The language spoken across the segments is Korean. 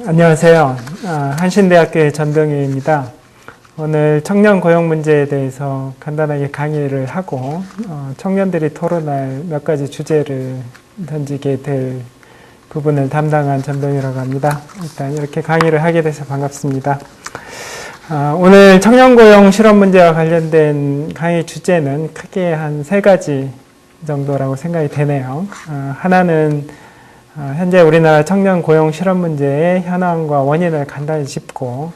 안녕하세요. 한신대학교의 전병희입니다. 오늘 청년 고용 문제에 대해서 간단하게 강의를 하고 청년들이 토론할 몇 가지 주제를 던지게 될 부분을 담당한 전병희라고 합니다. 일단 이렇게 강의를 하게 돼서 반갑습니다. 오늘 청년 고용 실업 문제와 관련된 강의 주제는 크게 한 3가지 정도라고 생각이 되네요. 하나는 현재 우리나라 청년 고용 실업 문제의 현황과 원인을 간단히 짚고,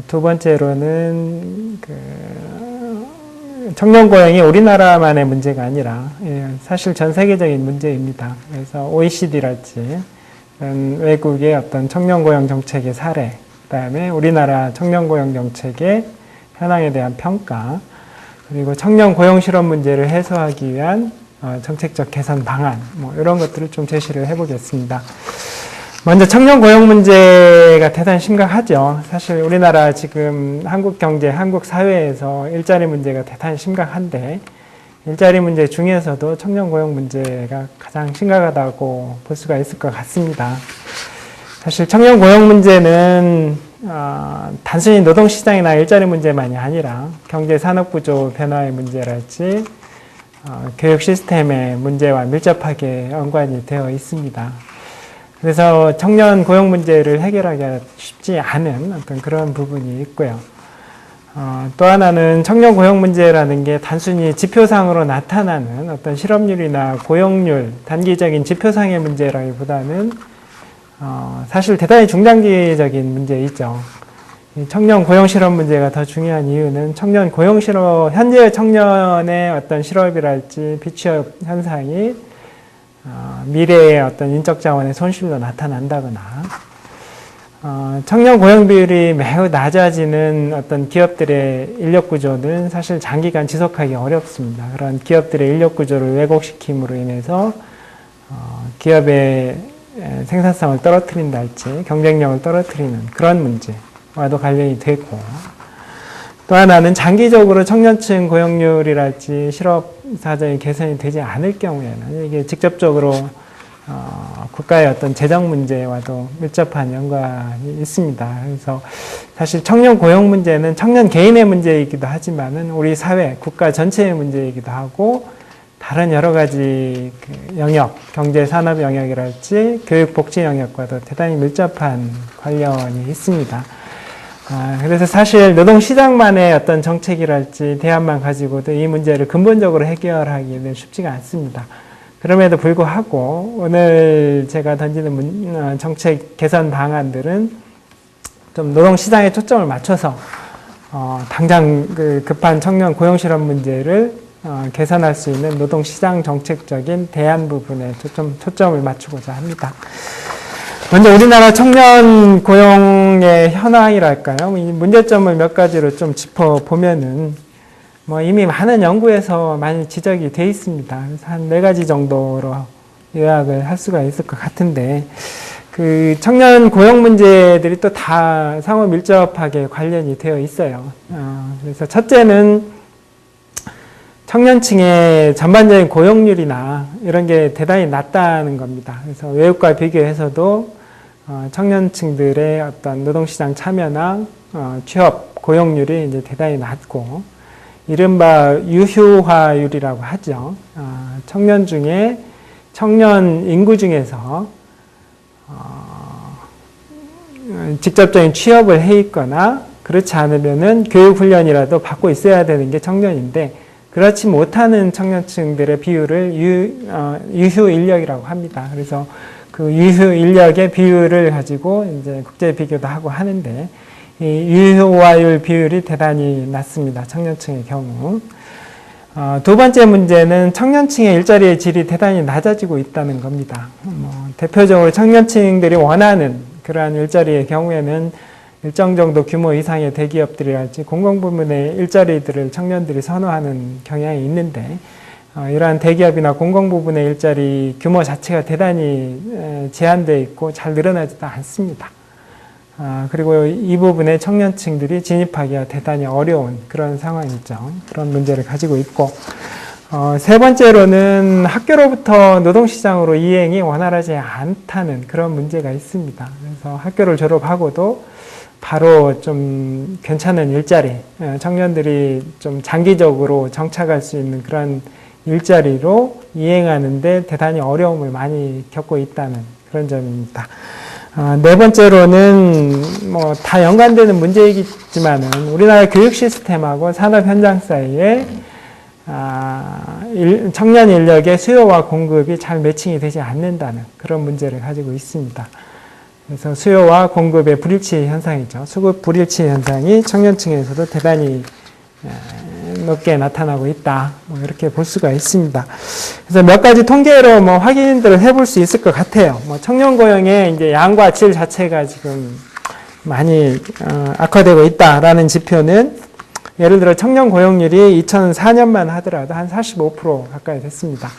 두 번째로는 청년 고용이 우리나라만의 문제가 아니라 사실 전 세계적인 문제입니다. 그래서 OECD랄지 외국의 어떤 청년 고용 정책의 사례, 그다음에 우리나라 청년 고용 정책의 현황에 대한 평가, 그리고 청년 고용 실업 문제를 해소하기 위한 정책적 개선 방안, 이런 것들을 좀 제시를 해보겠습니다. 먼저 청년 고용 문제가 대단히 심각하죠. 사실 우리나라 지금 한국 경제, 한국 사회에서 일자리 문제가 대단히 심각한데, 일자리 문제 중에서도 청년 고용 문제가 가장 심각하다고 볼 수가 있을 것 같습니다. 사실 청년 고용 문제는 단순히 노동시장이나 일자리 문제만이 아니라 경제 산업구조 변화의 문제랄지 교육 시스템의 문제와 밀접하게 연관이 되어 있습니다. 그래서 청년 고용 문제를 해결하기가 쉽지 않은 어떤 그런 부분이 있고요. 또 하나는 청년 고용 문제라는 게 단순히 지표상으로 나타나는 어떤 실업률이나 고용률, 단기적인 지표상의 문제라기보다는 사실 대단히 중장기적인 문제이죠. 청년 고용 실업 문제가 더 중요한 이유는 청년 고용 실업, 현재 청년의 어떤 실업이랄지 비취업 현상이 미래의 어떤 인적 자원의 손실로 나타난다거나, 청년 고용 비율이 매우 낮아지는 어떤 기업들의 인력 구조는 사실 장기간 지속하기 어렵습니다. 그런 기업들의 인력 구조를 왜곡시킴으로 인해서 기업의 생산성을 떨어뜨린다 할지 경쟁력을 떨어뜨리는 그런 문제와도 관련이 되고, 또 하나는 장기적으로 청년층 고용률이랄지 실업 사정이 개선이 되지 않을 경우에는 이게 직접적으로 국가의 어떤 재정 문제와도 밀접한 연관이 있습니다. 그래서 사실 청년 고용 문제는 청년 개인의 문제이기도 하지만은 우리 사회, 국가 전체의 문제이기도 하고, 다른 여러 가지 영역, 경제 산업 영역이랄지 교육 복지 영역과도 대단히 밀접한 관련이 있습니다. 그래서 사실 노동시장만의 어떤 정책이랄지 대안만 가지고도 이 문제를 근본적으로 해결하기는 쉽지가 않습니다. 그럼에도 불구하고 오늘 제가 던지는 정책 개선 방안들은 좀 노동시장에 초점을 맞춰서 당장 급한 청년 고용 실업 문제를 개선할 수 있는 노동시장 정책적인 대안 부분에 초점을 맞추고자 합니다. 먼저 우리나라 청년 고용의 현황이랄까요? 이 문제점을 몇 가지로 좀 짚어보면은, 이미 많은 연구에서 많이 지적이 돼 있습니다. 그래서 한 4가지 정도로 요약을 할 수가 있을 것 같은데, 청년 고용 문제들이 또 다 상호 밀접하게 관련이 되어 있어요. 그래서 첫째는 청년층의 전반적인 고용률이나 이런 게 대단히 낮다는 겁니다. 그래서 외국과 비교해서도 청년층들의 어떤 노동시장 참여나 취업 고용률이 이제 대단히 낮고, 이른바 유휴화율이라고 하죠. 청년 인구 중에서 직접적인 취업을 해 있거나 그렇지 않으면은 교육훈련이라도 받고 있어야 되는 게 청년인데, 그렇지 못하는 청년층들의 비율을 유휴 인력이라고 합니다. 그래서 그 유휴 인력의 비율을 가지고 이제 국제 비교도 하고 하는데, 이 유효화율 비율이 대단히 낮습니다. 청년층의 경우. 두 번째 문제는 청년층의 일자리의 질이 대단히 낮아지고 있다는 겁니다. 대표적으로 청년층들이 원하는 그러한 일자리의 경우에는 일정 정도 규모 이상의 대기업들이랄지 공공부문의 일자리들을 청년들이 선호하는 경향이 있는데, 이러한 대기업이나 공공부문의 일자리 규모 자체가 대단히 제한되어 있고 잘 늘어나지도 않습니다. 그리고 이 부분에 청년층들이 진입하기가 대단히 어려운 그런 상황이죠. 그런 문제를 가지고 있고, 세 번째로는 학교로부터 노동시장으로 이행이 원활하지 않다는 그런 문제가 있습니다. 그래서 학교를 졸업하고도 바로 좀 괜찮은 일자리, 청년들이 좀 장기적으로 정착할 수 있는 그런 일자리로 이행하는데 대단히 어려움을 많이 겪고 있다는 그런 점입니다. 네 번째로는 뭐 다 연관되는 문제이겠지만은 우리나라 교육 시스템하고 산업 현장 사이에 청년 인력의 수요와 공급이 잘 매칭이 되지 않는다는 그런 문제를 가지고 있습니다. 그래서 수요와 공급의 불일치 현상이죠. 수급 불일치 현상이 청년층에서도 대단히 높게 나타나고 있다. 뭐 이렇게 볼 수가 있습니다. 그래서 몇 가지 통계로 뭐 확인들을 해볼 수 있을 것 같아요. 뭐 청년 고용의 이제 양과 질 자체가 지금 많이 악화되고 있다라는 지표는 예를 들어 청년 고용률이 2004년만 하더라도 한 45% 가까이 됐습니다.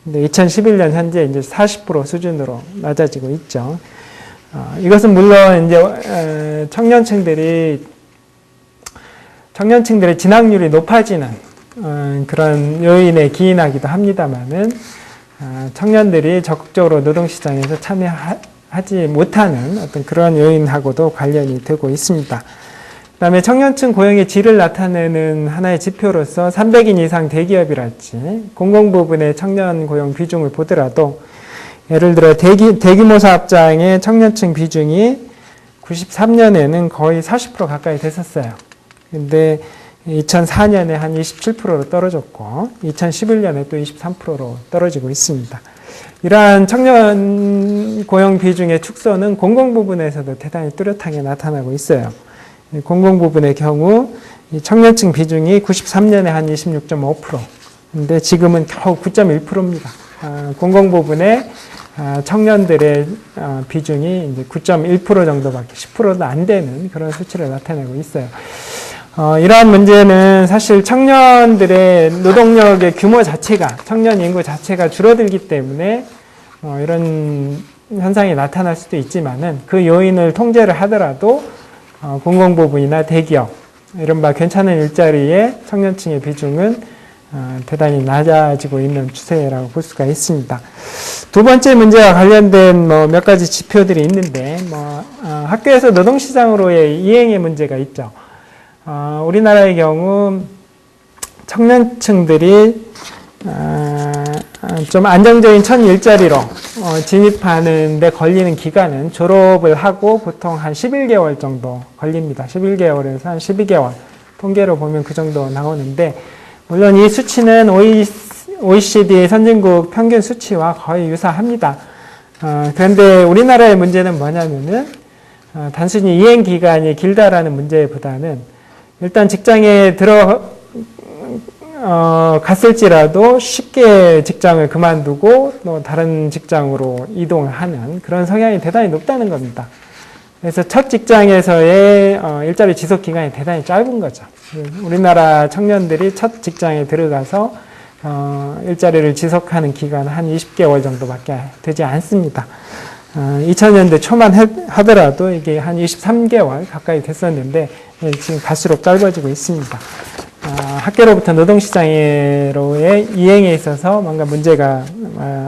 근데 2011년 현재 이제 40% 수준으로 낮아지고 있죠. 이것은 물론 이제 청년층들의 진학률이 높아지는 그런 요인에 기인하기도 합니다만은 청년들이 적극적으로 노동시장에서 참여하지 못하는 어떤 그런 요인하고도 관련이 되고 있습니다. 그다음에 청년층 고용의 질을 나타내는 하나의 지표로서 300인 이상 대기업이랄지 공공부문의 청년 고용 비중을 보더라도 예를 들어 대규모 사업장의 청년층 비중이 93년에는 거의 40% 가까이 됐었어요. 근데 2004년에 한 27%로 떨어졌고 2011년에 또 23%로 떨어지고 있습니다. 이러한 청년 고용 비중의 축소는 공공부문에서도 대단히 뚜렷하게 나타나고 있어요. 공공부문의 경우 청년층 비중이 93년에 한 26.5%, 근데 지금은 겨우 9.1%입니다. 공공부문의 청년들의 비중이 이제 9.1% 정도밖에 10%도 안 되는 그런 수치를 나타내고 있어요. 이러한 문제는 사실 청년들의 노동력의 규모 자체가, 청년 인구 자체가 줄어들기 때문에 이런 현상이 나타날 수도 있지만은 그 요인을 통제를 하더라도 공공부문이나 대기업, 이른바 괜찮은 일자리의 청년층의 비중은 대단히 낮아지고 있는 추세라고 볼 수가 있습니다. 두 번째 문제와 관련된 몇 가지 지표들이 있는데, 학교에서 노동시장으로의 이행의 문제가 있죠. 우리나라의 경우 청년층들이 좀 안정적인 첫 일자리로 진입하는 데 걸리는 기간은 졸업을 하고 보통 한 11개월 정도 걸립니다. 11개월에서 한 12개월. 통계로 보면 그 정도 나오는데, 물론 이 수치는 OECD 선진국 평균 수치와 거의 유사합니다. 그런데 우리나라의 문제는 뭐냐면은 단순히 이행 기간이 길다라는 문제보다는 일단 직장에 갔을지라도 쉽게 직장을 그만두고 또 다른 직장으로 이동을 하는 그런 성향이 대단히 높다는 겁니다. 그래서 첫 직장에서의 일자리 지속 기간이 대단히 짧은 거죠. 우리나라 청년들이 첫 직장에 들어가서 일자리를 지속하는 기간은 한 20개월 정도밖에 되지 않습니다. 2000년대 초만 하더라도 이게 한 23개월 가까이 됐었는데 지금 갈수록 짧아지고 있습니다. 학교로부터 노동시장으로의 이행에 있어서 뭔가 문제가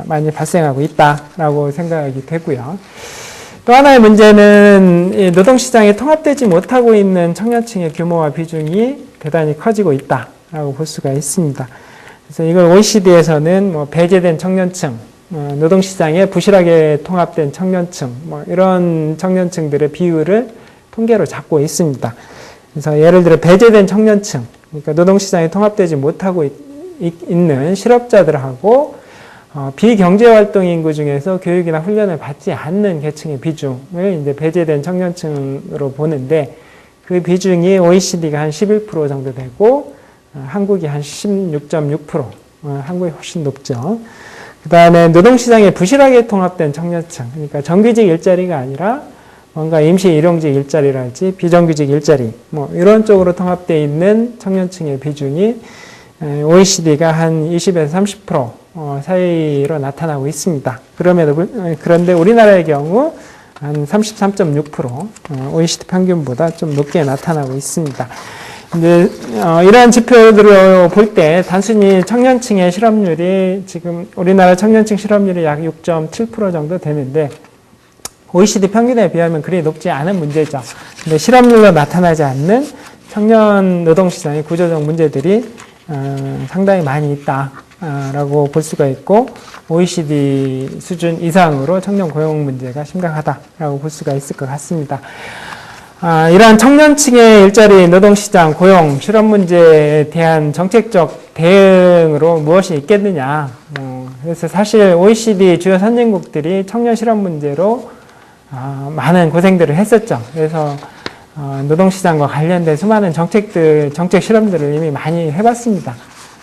많이 발생하고 있다라고 생각이 되고요. 또 하나의 문제는 노동시장에 통합되지 못하고 있는 청년층의 규모와 비중이 대단히 커지고 있다라고 볼 수가 있습니다. 그래서 이걸 OECD에서는 배제된 청년층, 노동시장에 부실하게 통합된 청년층, 이런 청년층들의 비율을 통계로 잡고 있습니다. 그래서 예를 들어 배제된 청년층, 그러니까 노동시장에 통합되지 못하고 있는 실업자들하고 비경제활동 인구 중에서 교육이나 훈련을 받지 않는 계층의 비중을 이제 배제된 청년층으로 보는데, 그 비중이 OECD가 한 11% 정도 되고 한국이 한 16.6%, 한국이 훨씬 높죠. 그 다음에 노동시장에 부실하게 통합된 청년층, 그러니까 정규직 일자리가 아니라 뭔가 임시 일용직 일자리랄지 비정규직 일자리, 이런 쪽으로 통합되어 있는 청년층의 비중이 OECD가 한 20에서 30% 사이로 나타나고 있습니다. 그런데 우리나라의 경우 한 33.6%, OECD 평균보다 좀 높게 나타나고 있습니다. 이제 이러한 지표들을 볼 때 단순히 청년층의 실업률이 지금 우리나라 청년층 실업률이 약 6.7% 정도 되는데 OECD 평균에 비하면 그리 높지 않은 문제죠. 근데 실업률로 나타나지 않는 청년 노동시장의 구조적 문제들이 상당히 많이 있다라고 볼 수가 있고 OECD 수준 이상으로 청년 고용 문제가 심각하다라고 볼 수가 있을 것 같습니다. 이러한 청년층의 일자리, 노동시장, 고용, 실업 문제에 대한 정책적 대응으로 무엇이 있겠느냐. 그래서 사실 OECD 주요 선진국들이 청년 실업 문제로 많은 고생들을 했었죠. 그래서 노동시장과 관련된 수많은 정책 실험들을 이미 많이 해봤습니다.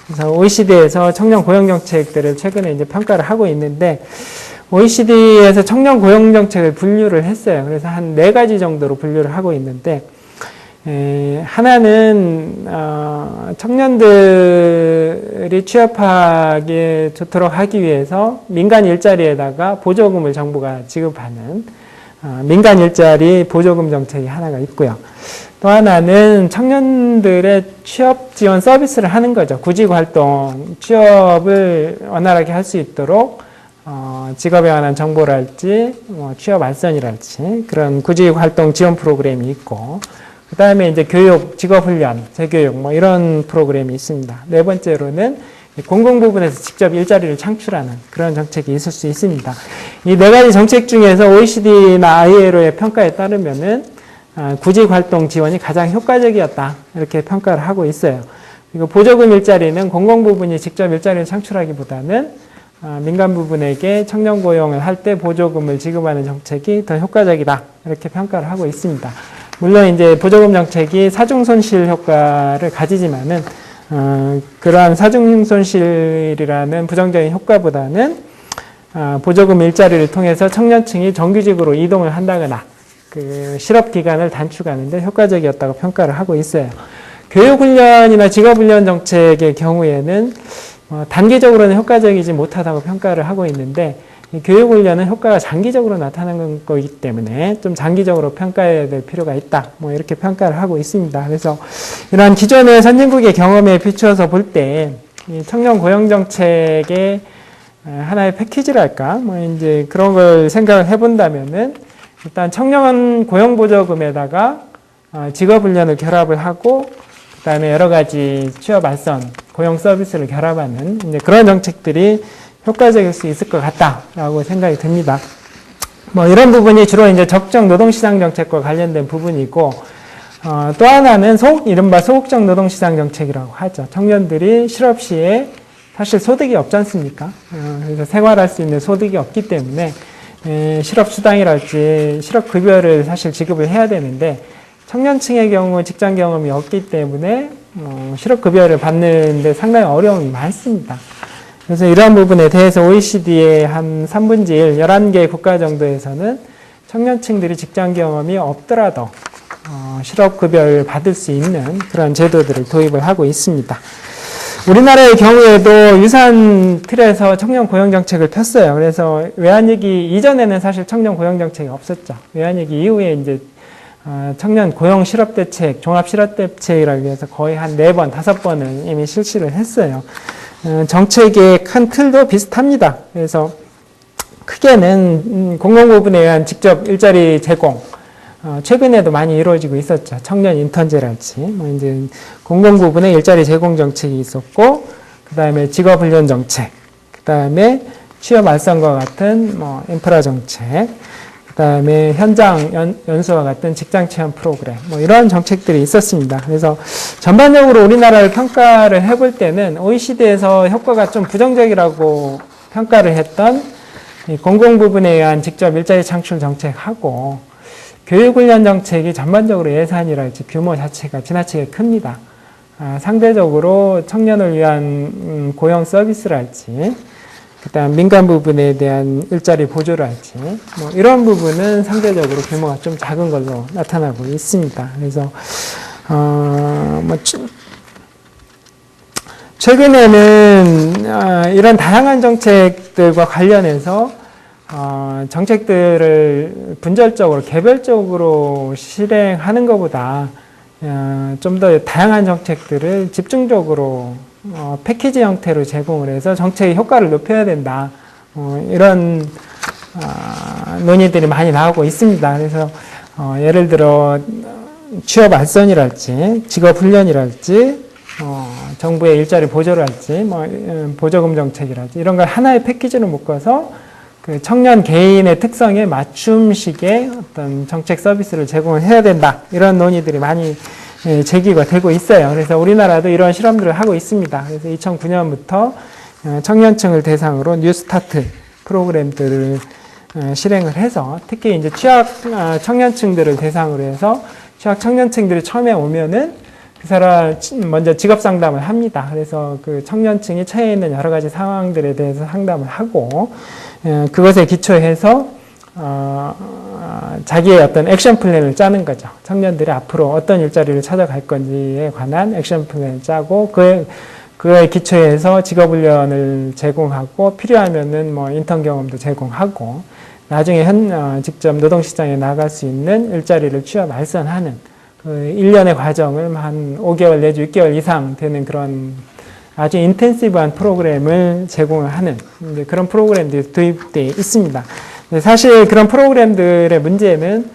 그래서 OECD에서 청년 고용 정책들을 최근에 이제 평가를 하고 있는데 OECD에서 청년 고용 정책을 분류를 했어요. 그래서 한 4가지 정도로 분류를 하고 있는데 하나는 청년들이 취업하기 좋도록 하기 위해서 민간 일자리에다가 보조금을 정부가 지급하는 민간 일자리 보조금 정책이 하나가 있고요. 또 하나는 청년들의 취업 지원 서비스를 하는 거죠. 구직 활동, 취업을 원활하게 할 수 있도록 직업에 관한 정보랄지, 취업 알선이랄지 그런 구직 활동 지원 프로그램이 있고, 그 다음에 이제 교육, 직업 훈련, 재교육 이런 프로그램이 있습니다. 네 번째로는 공공 부분에서 직접 일자리를 창출하는 그런 정책이 있을 수 있습니다. 이 4가지 정책 중에서 OECD나 ILO의 평가에 따르면은 구직 활동 지원이 가장 효과적이었다 이렇게 평가를 하고 있어요. 그리고 보조금 일자리는 공공 부분이 직접 일자리를 창출하기보다는 민간 부분에게 청년 고용을 할 때 보조금을 지급하는 정책이 더 효과적이다 이렇게 평가를 하고 있습니다. 물론 이제 보조금 정책이 사중 손실 효과를 가지지만은 그러한 사중 손실이라는 부정적인 효과보다는 보조금 일자리를 통해서 청년층이 정규직으로 이동을 한다거나 그 실업 기간을 단축하는데 효과적이었다고 평가를 하고 있어요. 교육훈련이나 직업훈련 정책의 경우에는 단기적으로는 효과적이지 못하다고 평가를 하고 있는데 이 교육훈련은 효과가 장기적으로 나타나는 거기 때문에 좀 장기적으로 평가해야 될 필요가 있다. 이렇게 평가를 하고 있습니다. 그래서 이러한 기존의 선진국의 경험에 비추어서 볼 때 청년 고용 정책의 하나의 패키지랄까 이제 그런 걸 생각을 해본다면은 일단 청년 고용 보조금에다가 직업훈련을 결합을 하고 그다음에 여러 가지 취업 알선, 고용 서비스를 결합하는 이제 그런 정책들이 효과적일 수 있을 것 같다라고 생각이 듭니다. 이런 부분이 주로 이제 적정 노동시장 정책과 관련된 부분이고, 또 하나는 이른바 소극적 노동시장 정책이라고 하죠. 청년들이 실업 시에 사실 소득이 없지 않습니까? 그래서 생활할 수 있는 소득이 없기 때문에 실업수당이랄지 실업급여를 사실 지급을 해야 되는데 청년층의 경우 직장 경험이 없기 때문에 실업급여를 받는데 상당히 어려움이 많습니다. 그래서 이러한 부분에 대해서 OECD의 한 3분의 1, 11개 국가 정도에서는 청년층들이 직장 경험이 없더라도 실업급여를 받을 수 있는 그런 제도들을 도입을 하고 있습니다. 우리나라의 경우에도 유사한 틀에서 청년 고용 정책을 폈어요. 그래서 외환위기 이전에는 사실 청년 고용 정책이 없었죠. 외환위기 이후에 이제 청년 고용 실업 대책, 종합 실업 대책이라고 해서 거의 한 4번, 5번을 이미 실시를 했어요. 정책의 큰 틀도 비슷합니다. 그래서 크게는 공공부분에 의한 직접 일자리 제공, 최근에도 많이 이루어지고 있었죠. 청년 인턴제랄지, 이제 공공부분에 일자리 제공 정책이 있었고, 그 다음에 직업훈련 정책, 그 다음에 취업 알선과 같은 인프라 정책, 그 다음에 현장 연수와 같은 직장 체험 프로그램, 이런 정책들이 있었습니다. 그래서 전반적으로 우리나라를 평가를 해볼 때는 OECD에서 효과가 좀 부정적이라고 평가를 했던 공공 부분에 의한 직접 일자리 창출 정책하고 교육훈련 정책이 전반적으로 예산이랄지 규모 자체가 지나치게 큽니다. 상대적으로 청년을 위한 고용 서비스랄지 그다음 민간 부분에 대한 일자리 보조랄지 이런 부분은 상대적으로 규모가 좀 작은 걸로 나타나고 있습니다. 그래서 최근에는 이런 다양한 정책들과 관련해서 정책들을 분절적으로 개별적으로 실행하는 것보다 좀 더 다양한 정책들을 집중적으로 패키지 형태로 제공을 해서 정책의 효과를 높여야 된다. 이런 논의들이 많이 나오고 있습니다. 그래서 예를 들어 취업 알선이랄지 직업 훈련이랄지 정부의 일자리 보조랄지 보조금 정책이랄지 이런 걸 하나의 패키지로 묶어서 그 청년 개인의 특성에 맞춤식의 어떤 정책 서비스를 제공을 해야 된다. 이런 논의들이 많이 제기가 되고 있어요. 그래서 우리나라도 이런 실험들을 하고 있습니다. 그래서 2009년부터 청년층을 대상으로 뉴스타트 프로그램들을 실행을 해서 특히 이제 취약 청년층들을 대상으로 해서 취약 청년층들이 처음에 오면은 그 사람 먼저 직업 상담을 합니다. 그래서 그 청년층이 처해 있는 여러 가지 상황들에 대해서 상담을 하고 그것에 기초해서 자기의 어떤 액션 플랜을 짜는 거죠. 청년들이 앞으로 어떤 일자리를 찾아갈 건지에 관한 액션 플랜을 짜고 그에 기초해서 직업훈련을 제공하고 필요하면은 뭐 인턴 경험도 제공하고 나중에 직접 노동시장에 나갈 수 있는 일자리를 취업 알선하는 그 1년의 과정을 한 5개월 내지 6개월 이상 되는 그런 아주 인텐시브한 프로그램을 제공을 하는 그런 프로그램들이 도입되어 있습니다. 사실 그런 프로그램들의 문제는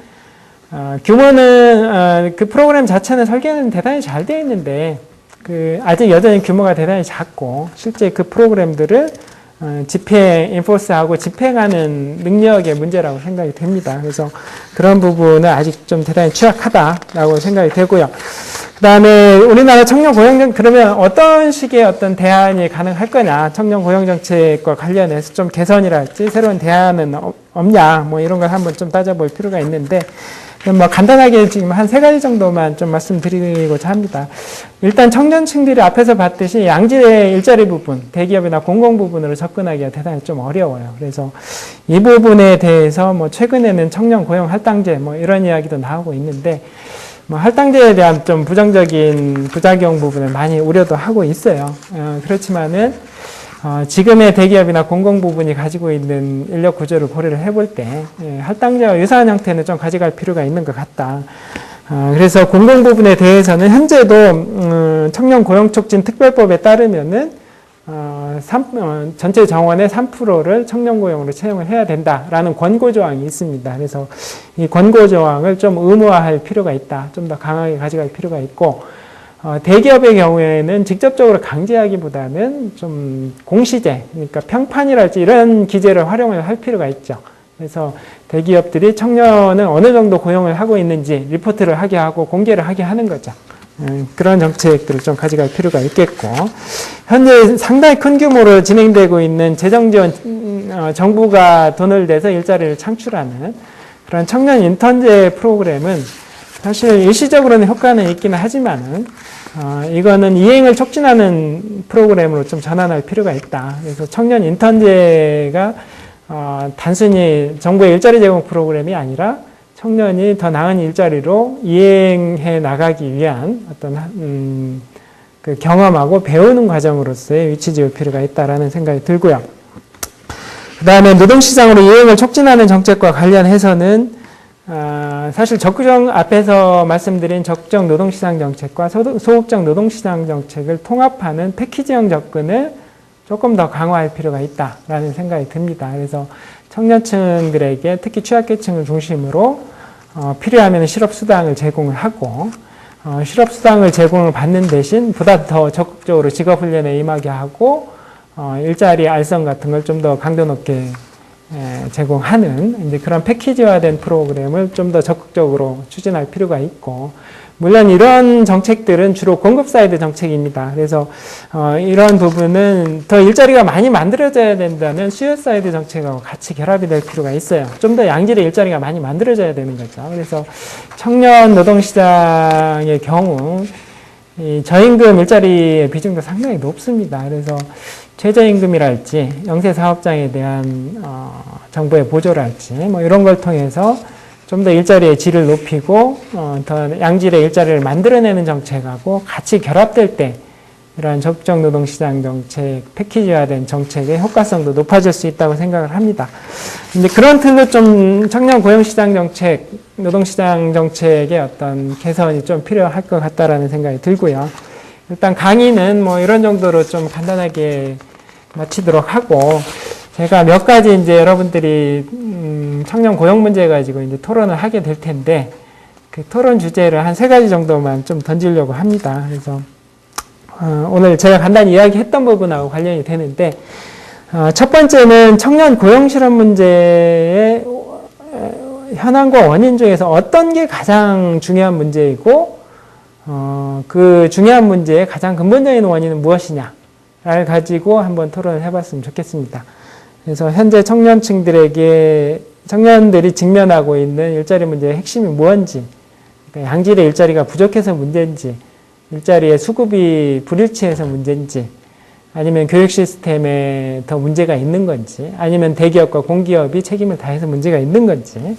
규모는 그 프로그램 자체는 설계는 대단히 잘 되어 있는데 아직 여전히 규모가 대단히 작고 실제 그 프로그램들을 인포스하고 집행하는 능력의 문제라고 생각이 됩니다. 그래서 그런 부분은 아직 좀 대단히 취약하다라고 생각이 되고요. 그 다음에 우리나라 청년 고용정, 그러면 어떤 식의 어떤 대안이 가능할 거냐, 청년 고용정책과 관련해서 좀 개선이랄지 새로운 대안은 없냐, 뭐 이런 걸 한번 좀 따져볼 필요가 있는데, 뭐 간단하게 지금 한 3가지 정도만 좀 말씀드리고자 합니다. 일단 청년층들이 앞에서 봤듯이 양질의 일자리 부분, 대기업이나 공공 부분으로 접근하기가 대단히 좀 어려워요. 그래서 이 부분에 대해서 뭐 최근에는 청년 고용 할당제 뭐 이런 이야기도 나오고 있는데, 뭐 할당제에 대한 좀 부정적인 부작용 부분을 많이 우려도 하고 있어요. 그렇지만은 지금의 대기업이나 공공 부분이 가지고 있는 인력 구조를 고려를 해볼 때 할당제와 유사한 형태는 좀 가져갈 필요가 있는 것 같다. 그래서 공공 부분에 대해서는 현재도 청년 고용 촉진 특별법에 따르면은 전체 정원의 3%를 청년 고용으로 채용을 해야 된다라는 권고 조항이 있습니다. 그래서 이 권고 조항을 좀 의무화할 필요가 있다. 좀 더 강하게 가져갈 필요가 있고, 대기업의 경우에는 직접적으로 강제하기보다는 좀 공시제, 그러니까 평판이랄지 이런 기제를 활용을 할 필요가 있죠. 그래서 대기업들이 청년을 어느 정도 고용을 하고 있는지 리포트를 하게 하고 공개를 하게 하는 거죠. 그런 정책들을 좀 가져갈 필요가 있겠고, 현재 상당히 큰 규모로 진행되고 있는 재정지원, 정부가 돈을 내서 일자리를 창출하는 그런 청년 인턴제 프로그램은 사실 일시적으로는 효과는 있기는 하지만은 이거는 이행을 촉진하는 프로그램으로 좀 전환할 필요가 있다. 그래서 청년 인턴제가 단순히 정부의 일자리 제공 프로그램이 아니라 청년이 더 나은 일자리로 이행해 나가기 위한 어떤 그 경험하고 배우는 과정으로서의 위치 지을 필요가 있다라는 생각이 들고요. 그 다음에 노동시장으로 이행을 촉진하는 정책과 관련해서는 사실 앞에서 말씀드린 적극적 노동시장 정책과 소극적 노동시장 정책을 통합하는 패키지형 접근을 조금 더 강화할 필요가 있다라는 생각이 듭니다. 그래서 청년층들에게 특히 취약계층을 중심으로 필요하면 실업수당을 제공을 하고 실업수당을 제공을 받는 대신 보다 더 적극적으로 직업훈련에 임하게 하고 일자리 알선 같은 걸 좀 더 강도 높게 제공하는 이제 그런 패키지화된 프로그램을 좀 더 적극적으로 추진할 필요가 있고, 물론 이런 정책들은 주로 공급 사이드 정책입니다. 그래서 이런 부분은 더 일자리가 많이 만들어져야 된다면 수요 사이드 정책하고 같이 결합이 될 필요가 있어요. 좀 더 양질의 일자리가 많이 만들어져야 되는 거죠. 그래서 청년 노동시장의 경우 이 저임금 일자리의 비중도 상당히 높습니다. 그래서 최저임금이랄지 영세사업장에 대한 정부의 보조랄지 뭐 이런 걸 통해서 좀 더 일자리의 질을 높이고 더 양질의 일자리를 만들어내는 정책하고 같이 결합될 때 이러한 적극적 노동시장 정책, 패키지화된 정책의 효과성도 높아질 수 있다고 생각을 합니다. 이제 그런 틀로 좀 청년 고용시장 정책, 노동시장 정책의 어떤 개선이 좀 필요할 것 같다라는 생각이 들고요. 일단 강의는 뭐 이런 정도로 좀 간단하게 마치도록 하고, 제가 몇 가지 이제 여러분들이 청년 고용 문제 가지고 이제 토론을 하게 될 텐데, 그 토론 주제를 한 3가지 정도만 좀 던지려고 합니다. 그래서 오늘 제가 간단히 이야기했던 부분하고 관련이 되는데, 첫 번째는 청년 고용 실업 문제의 현황과 원인 중에서 어떤 게 가장 중요한 문제이고, 그 중요한 문제의 가장 근본적인 원인은 무엇이냐를 가지고 한번 토론을 해봤으면 좋겠습니다. 그래서 현재 청년들이 직면하고 있는 일자리 문제의 핵심이 무엇인지, 그러니까 양질의 일자리가 부족해서 문제인지, 일자리의 수급이 불일치해서 문제인지, 아니면 교육 시스템에 더 문제가 있는 건지, 아니면 대기업과 공기업이 책임을 다해서 문제가 있는 건지,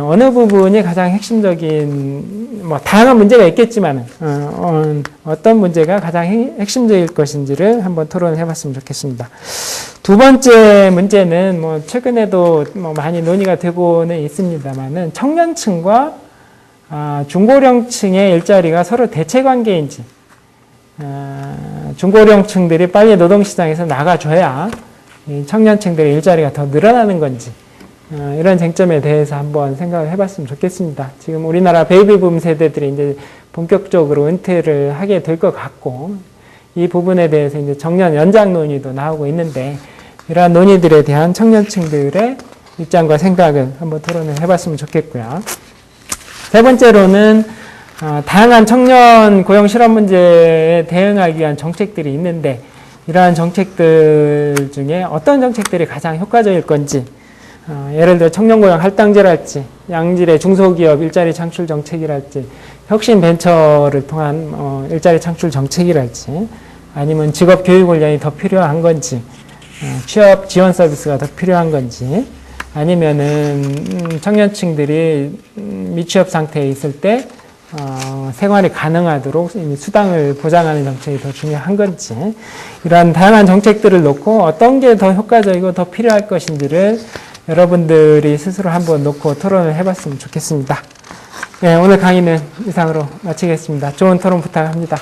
어느 부분이 가장 핵심적인, 뭐 다양한 문제가 있겠지만 어떤 문제가 가장 핵심적일 것인지를 한번 토론을 해봤으면 좋겠습니다. 두 번째 문제는 뭐 최근에도 뭐 많이 논의가 되고는 있습니다만은 청년층과 중고령층의 일자리가 서로 대체 관계인지, 중고령층들이 빨리 노동시장에서 나가줘야 청년층들의 일자리가 더 늘어나는 건지, 이런 쟁점에 대해서 한번 생각을 해봤으면 좋겠습니다. 지금 우리나라 베이비붐 세대들이 이제 본격적으로 은퇴를 하게 될 것 같고, 이 부분에 대해서 이제 정년 연장 논의도 나오고 있는데, 이러한 논의들에 대한 청년층들의 입장과 생각을 한번 토론을 해봤으면 좋겠고요. 세 번째로는 다양한 청년 고용 실업 문제에 대응하기 위한 정책들이 있는데, 이러한 정책들 중에 어떤 정책들이 가장 효과적일 건지, 예를 들어 청년 고용 할당제랄지, 양질의 중소기업 일자리 창출 정책이랄지, 혁신 벤처를 통한 일자리 창출 정책이랄지, 아니면 직업 교육 훈련이 더 필요한 건지, 취업 지원 서비스가 더 필요한 건지, 아니면은 청년층들이 미취업 상태에 있을 때 생활이 가능하도록 수당을 보장하는 정책이 더 중요한 건지, 이러한 다양한 정책들을 놓고 어떤 게 더 효과적이고 더 필요할 것인지를 여러분들이 스스로 한번 놓고 토론을 해봤으면 좋겠습니다. 네, 오늘 강의는 이상으로 마치겠습니다. 좋은 토론 부탁합니다.